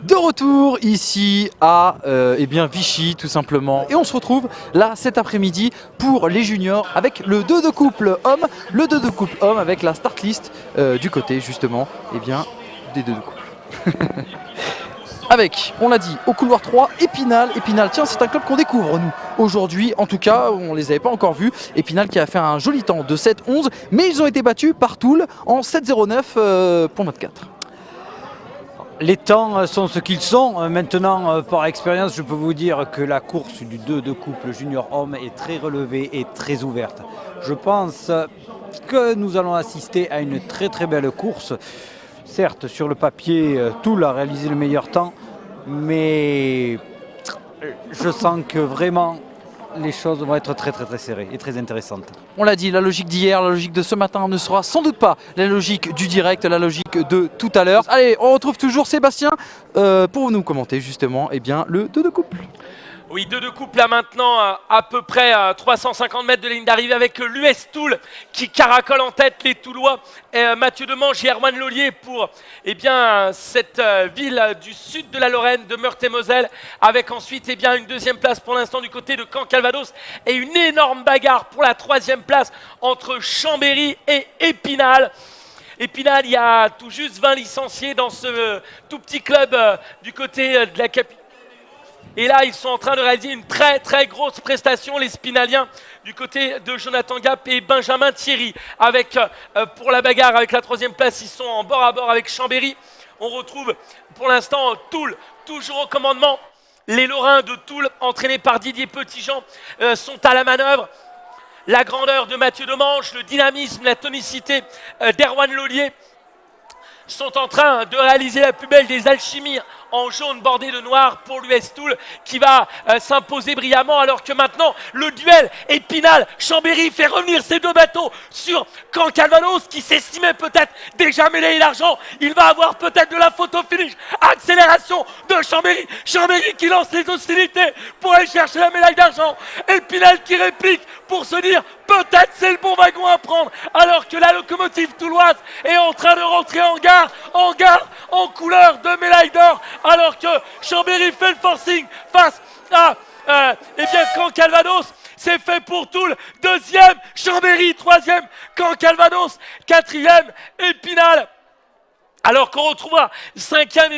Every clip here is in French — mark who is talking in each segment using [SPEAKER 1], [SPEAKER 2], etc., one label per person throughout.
[SPEAKER 1] De retour ici à Vichy tout simplement, et on se retrouve là cet après-midi pour les juniors avec le 2 de couple homme, avec la start list du côté justement des 2 de couple. Avec, on l'a dit, au couloir 3, Épinal. Épinal, tiens, c'est un club qu'on découvre, nous, aujourd'hui. En tout cas, on ne les avait pas encore vus. Épinal qui a fait un joli temps de 7-11, mais ils ont été battus par Toul en 7-09 pour notre 4.
[SPEAKER 2] Les temps sont ce qu'ils sont. Maintenant, par expérience, je peux vous dire que la course du 2 de couple junior homme est très relevée et très ouverte. Je pense que nous allons assister à une très très belle course. Certes, sur le papier, Toul a réalisé le meilleur temps, mais je sens que vraiment les choses vont être très serrées et très intéressantes.
[SPEAKER 1] On l'a dit, la logique d'hier, la logique de ce matin ne sera sans doute pas la logique du direct, la logique de tout à l'heure. Allez, on retrouve toujours Sébastien pour nous commenter justement le 2 de couple.
[SPEAKER 3] Oui, 2 de couple là maintenant, à peu près à 350 mètres de ligne d'arrivée avec l'US Toul qui caracole en tête les Toulois. Mathieu Demange et Erwan Lollier pour cette ville du sud de la Lorraine, de Meurthe-et-Moselle, avec ensuite une deuxième place pour l'instant du côté de Caen-Calvados et une énorme bagarre pour la troisième place entre Chambéry et Épinal. Épinal, il y a tout juste 20 licenciés dans ce tout petit club du côté de la capitale. Et là, ils sont en train de réaliser une très grosse prestation, les Spinaliens, du côté de Jonathan Gap et Benjamin Thierry. Avec, pour la bagarre, avec la troisième place, ils sont en bord à bord avec Chambéry. On retrouve pour l'instant Toul, toujours au commandement. Les Lorrains de Toul, entraînés par Didier Petitjean, sont à la manœuvre. La grandeur de Mathieu Demange, le dynamisme, la tonicité d'Erwan Lollier sont en train de réaliser la plus belle des alchimies en jaune bordé de noir pour l'US Toul qui va s'imposer brillamment, alors que maintenant le duel Épinal-Chambéry fait revenir ces deux bateaux sur Caen-Calvados qui s'estimait peut-être déjà médaillé d'argent. Il va avoir peut-être de la photo finish. Accélération de Chambéry. Chambéry qui lance les hostilités pour aller chercher la médaille d'argent. Épinal qui réplique pour se dire peut-être c'est le bon wagon à prendre, alors que la locomotive touloise est en train de rentrer en gare en couleur de médaille d'or, alors que Chambéry fait le forcing face à Caen-Calvados. C'est fait pour Toul, deuxième Chambéry, troisième Caen-Calvados, quatrième Épinal. Alors qu'on retrouve cinquième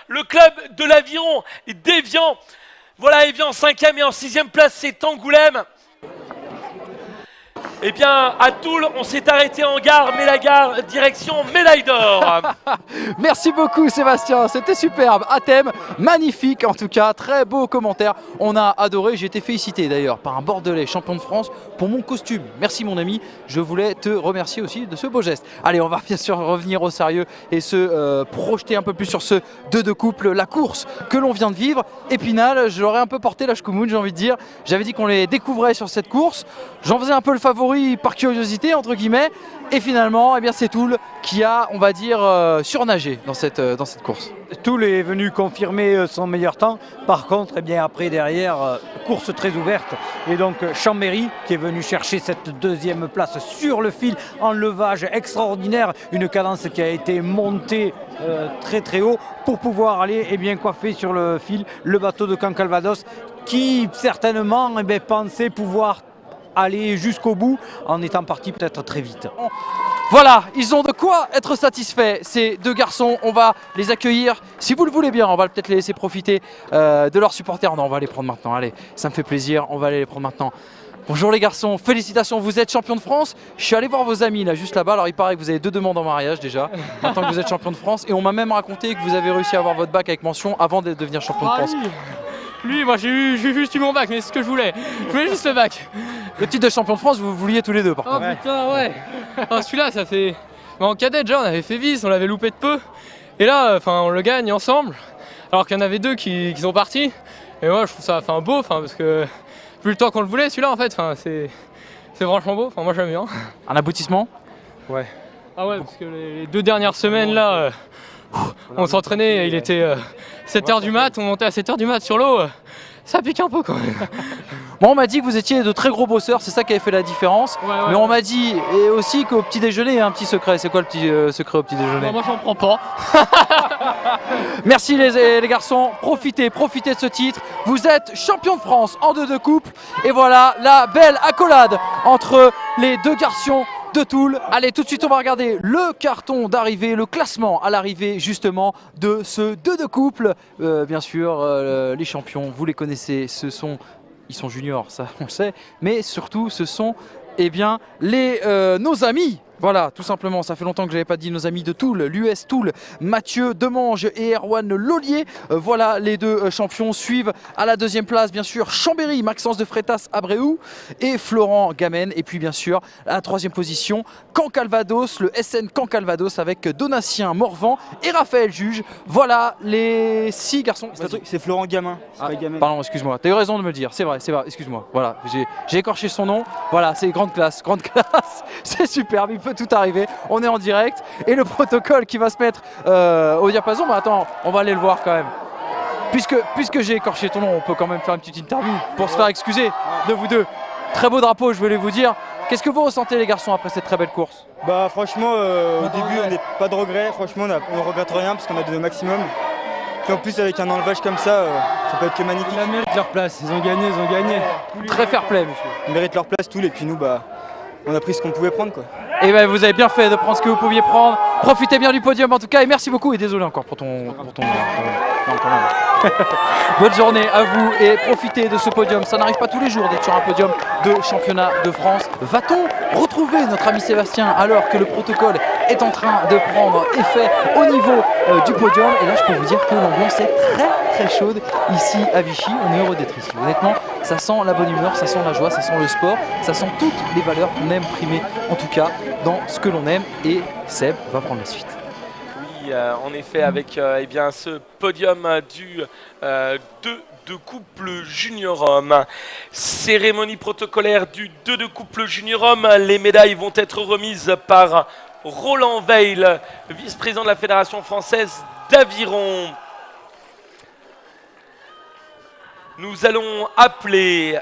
[SPEAKER 3] le club de l'Aviron d'Évian. Voilà, Évian cinquième, et en sixième place c'est Angoulême. À Toul, on s'est arrêté en gare, mais la gare, direction Médaille d'Or.
[SPEAKER 1] Merci beaucoup Sébastien, c'était superbe, à thème, magnifique en tout cas, très beau commentaire. On a adoré, j'ai été félicité d'ailleurs par un Bordelais champion de France pour mon costume. Merci mon ami, je voulais te remercier aussi de ce beau geste. Allez, on va bien sûr revenir au sérieux et se projeter un peu plus sur ce 2 de couple, la course que l'on vient de vivre. Épinal, je l'aurais un peu porté la chkoumoun, j'ai envie de dire. J'avais dit qu'on les découvrait sur cette course, j'en faisais un peu le favori par curiosité entre guillemets, et finalement c'est Toul qui a, on va dire, surnagé dans cette course.
[SPEAKER 2] Toul est venu confirmer son meilleur temps. Par contre, après derrière, course très ouverte, et donc Chambéry qui est venu chercher cette deuxième place sur le fil en levage extraordinaire, une cadence qui a été montée très haut pour pouvoir aller coiffer sur le fil le bateau de Caen-Calvados qui certainement pensait pouvoir aller jusqu'au bout en étant parti peut-être très vite.
[SPEAKER 1] Voilà, ils ont de quoi être satisfaits, ces deux garçons. On va les accueillir, si vous le voulez bien, on va peut-être les laisser profiter de leurs supporters. Non, on va les prendre maintenant, allez, ça me fait plaisir, on va aller les prendre maintenant. Bonjour les garçons, félicitations, vous êtes champion de France. Je suis allé voir vos amis là, juste là-bas, alors il paraît que vous avez 2 demandes en mariage déjà, maintenant que vous êtes champion de France. Et on m'a même raconté que vous avez réussi à avoir votre bac avec mention avant de devenir champion de France.
[SPEAKER 4] Lui, moi j'ai juste eu mon bac, mais c'est ce que je voulais. Je voulais juste le bac.
[SPEAKER 1] Le titre de champion de France, vous vouliez tous les deux par contre.
[SPEAKER 4] Oh putain, ouais. Celui-là, ça fait... Mais en cadet déjà, on avait fait vice, on l'avait loupé de peu. Et là, on le gagne ensemble. Alors qu'il y en avait 2 qui sont partis. Et moi, je trouve ça beau, parce que... Plus le temps qu'on le voulait, celui-là, en fait. C'est franchement beau, moi j'aime bien.
[SPEAKER 1] Un aboutissement?
[SPEAKER 4] Ouais. Ah ouais, parce que les 2 dernières semaines, là... on s'entraînait, il était 7h du mat, on montait à 7h du mat sur l'eau, ça pique un peu quand même.
[SPEAKER 1] Moi on m'a dit que vous étiez de très gros bosseurs, c'est ça qui avait fait la différence.
[SPEAKER 4] Ouais,
[SPEAKER 1] Mais on m'a dit et aussi qu'au petit déjeuner il y a un petit secret. C'est quoi le petit secret au petit déjeuner?
[SPEAKER 4] Non, moi j'en prends pas.
[SPEAKER 1] Merci les garçons, profitez de ce titre. Vous êtes champion de France en 2-2 couple. Et voilà la belle accolade entre les deux garçons de Toul. Allez, tout de suite on va regarder le carton d'arrivée, le classement à l'arrivée justement de ce 2-2 couple. Bien sûr, les champions, vous les connaissez, ils sont juniors, ça on le sait, mais surtout ce sont nos amis. Voilà, tout simplement, ça fait longtemps que je n'avais pas dit nos amis de Toul, l'US Toul, Mathieu Demange et Erwan Lollier. Voilà, les deux champions suivent à la deuxième place, bien sûr, Chambéry, Maxence de Freitas Abreu et Florent Gamen. Et puis, bien sûr, à la troisième position, Caen Calvados, le SN Caen Calvados avec Donatien Morvan et Raphaël Juge. Voilà les 6 garçons.
[SPEAKER 5] C'est Florent Gamin. Gamin.
[SPEAKER 1] Pardon, excuse-moi, tu as eu raison de me le dire, c'est vrai, excuse-moi. Voilà, j'ai écorché son nom. Voilà, c'est grande classe, c'est superbe. Il peut tout arriver, on est en direct et le protocole qui va se mettre au diapason, mais attends, on va aller le voir quand même. Puisque j'ai écorché ton nom, on peut quand même faire une petite interview pour se faire excuser de vous deux. Très beau drapeau, je voulais vous dire. Qu'est-ce que vous ressentez les garçons après cette très belle course?
[SPEAKER 5] Bah franchement, au début on n'est pas de regret, franchement on ne regrette rien parce qu'on a donné le maximum. Puis en plus avec un enlevage comme ça peut être que magnifique.
[SPEAKER 2] Ils méritent leur place, ils ont gagné.
[SPEAKER 1] Très fair play monsieur.
[SPEAKER 5] Ils méritent leur place tous et puis nous on a pris ce qu'on pouvait prendre quoi.
[SPEAKER 1] Et ben vous avez bien fait de prendre ce que vous pouviez prendre. Profitez bien du podium en tout cas et merci beaucoup et désolé encore pour ton non, quand même. Bonne journée à vous et profitez de ce podium. Ça n'arrive pas tous les jours d'être sur un podium de championnat de France. Va-t-on retrouver notre ami Sébastien alors que le protocole est en train de prendre effet au niveau du podium? Et là je peux vous dire que l'ambiance est très chaude ici à Vichy. On est heureux d'être ici. Honnêtement, ça sent la bonne humeur, ça sent la joie, ça sent le sport, ça sent toutes les valeurs qu'on aime primer en tout cas dans ce que l'on aime. Et Seb va prendre la suite.
[SPEAKER 3] Oui, en effet, avec eh bien, ce podium du de couple junior homme. Cérémonie protocolaire du 2 couple junior homme. Les médailles vont être remises par Roland Veil, vice-président de la Fédération française d'aviron. Nous allons appeler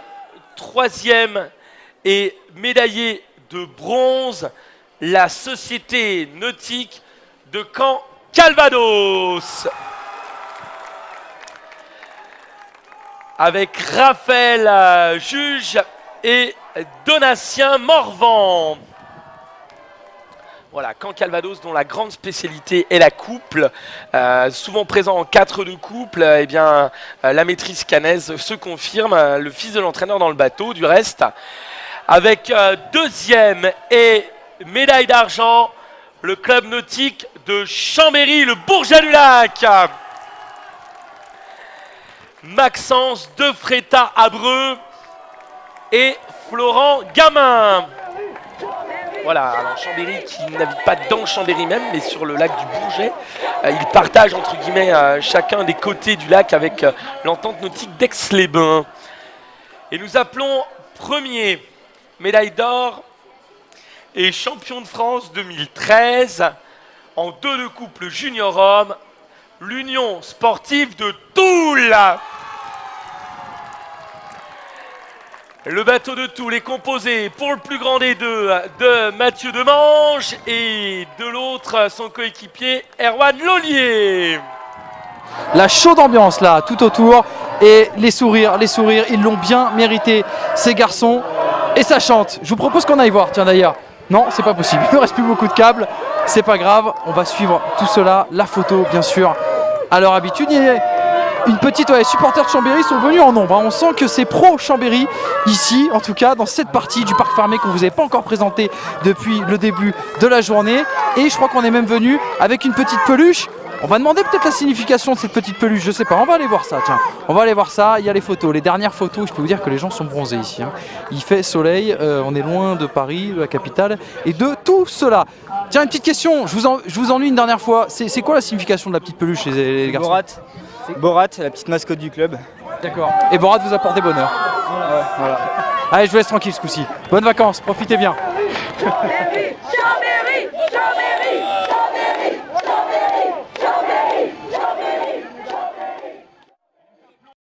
[SPEAKER 3] troisième et médaillé de bronze la Société nautique de Caen Calvados. Avec Raphaël Juge et Donatien Morvan. Voilà, Caen Calvados dont la grande spécialité est la couple, souvent présent en 4-2 couple, eh bien la maîtrise canaise se confirme, le fils de l'entraîneur dans le bateau du reste, avec deuxième et médaille d'argent, le club nautique de Chambéry, le Bourget-du-Lac. Maxence de Freitas Abreu et Florent Gamin. Voilà, alors Chambéry qui navigue pas dans Chambéry même, mais sur le lac du Bourget. Ils partagent entre guillemets chacun des côtés du lac avec l'entente nautique d'Aix-les-Bains. Et nous appelons premier médaille d'or et champion de France 2013 en 2 couple junior homme, l'Union sportive de Toul. Le bateau de Toul est composé pour le plus grand des deux de Mathieu Demange et de l'autre son coéquipier Erwan Lollier.
[SPEAKER 1] La chaude ambiance là tout autour et les sourires, ils l'ont bien mérité ces garçons et ça chante. Je vous propose qu'on aille voir, tiens d'ailleurs. Non, c'est pas possible, il ne reste plus beaucoup de câbles, c'est pas grave, on va suivre tout cela, la photo bien sûr. À leur habitude, il y a une petite supporters de Chambéry sont venus en nombre. On sent que c'est pro Chambéry ici, en tout cas dans cette partie du parc fermé qu'on vous avait pas encore présenté depuis le début de la journée. Et je crois qu'on est même venu avec une petite peluche. On va demander peut-être la signification de cette petite peluche, je sais pas, on va aller voir ça, tiens. On va aller voir ça, il y a les photos, les dernières photos, je peux vous dire que les gens sont bronzés ici. Il fait soleil, on est loin de Paris, de la capitale, et de tout cela. Tiens, une petite question, je vous ennuie une dernière fois, c'est quoi la signification de la petite peluche les garçons?
[SPEAKER 5] Borat, la petite mascotte du club.
[SPEAKER 1] D'accord, et Borat vous apporte des bonheurs.
[SPEAKER 5] Voilà.
[SPEAKER 1] Allez, je vous laisse tranquille ce coup-ci. Bonnes vacances, profitez bien.